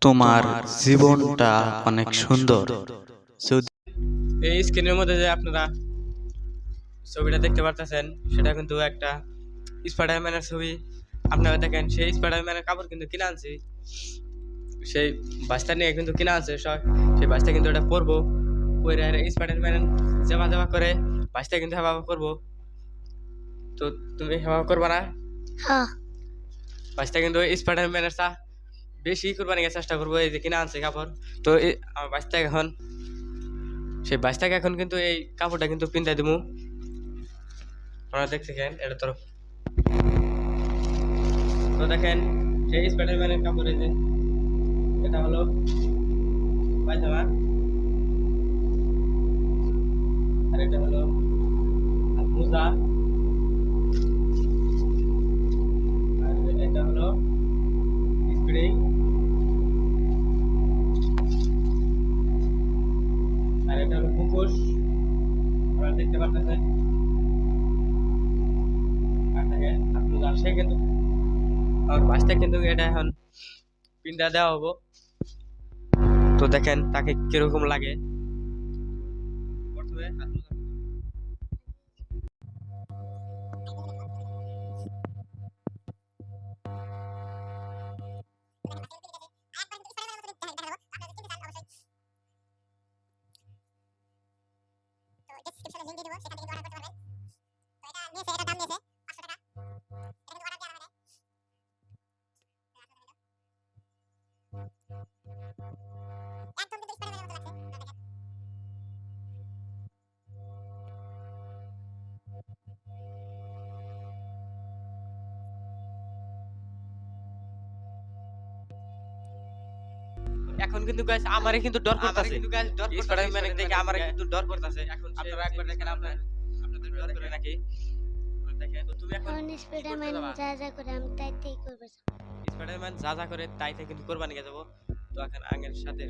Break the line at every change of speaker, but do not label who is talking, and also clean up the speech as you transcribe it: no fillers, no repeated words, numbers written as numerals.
তোমার জীবনটা অনেক সুন্দর। যদি
এই স্ক্রিনের মধ্যে যে আপনারা ছবিটা দেখতে পারতেছেন সেটা কিন্তু একটা স্পাইডারম্যানের ছবি। আপনারা দেখেন সেই স্পাইডারম্যানের কাপড় কিন্তু কিনে আনছি, সেই বাসটা নিয়ে কিন্তু কিনে আনছে সেই বাসটা কিন্তু এটা পরবো, পরে আর স্পাইডারম্যান জামা জামা করে বাসটা কিন্তু হেবা করবো। তো তুমি হেবা করবা না?
হ্যাঁ।
বাসটা কিন্তু স্পাইডারম্যানের বেশি করবার নিয়ে চেষ্টা করবো। এই যে কিনে আনছে কাপড়, তো আমার বাসটাকে এখন সেই বাসটাকে এখন কিন্তু এই কাপড়টা কিন্তু পিন্তাই দেবো। আপনারা দেখছেন এটা তো দেখেন সেই স্পাইডারম্যানের কাপড়ে যে এটা হলো পায়জামা, আর এটা হলো মোজা, আর এটা হলো স্প্রিং, আর এটা হলো মুখোশ। আপনারা দেখতে পাচ্ছেন আর দেখেন মোজা সে কিন্তু আর বাসটা কিন্তু এটা এখন পিন্ডা দেওয়া হবো। তো দেখেন তাকে কিরকম লাগে। প্রথমে এখন কিন্তু গাইস আমারে কিন্তু ডর করতেছে, স্পাইডারম্যান দেখে আমারে কিন্তু ডর করতেছে। এখন আপনারা একবার দেখেন আপনাদের ডর করে নাকি দেখেন। তো তুমি এখন
স্পাইডারম্যান যা যা করে আমি তাই তাই করব।
স্পাইডারম্যান যা যা করে তাই তাই কিন্তু কোরবানি কে যাবো। তো এখন আগের সাথে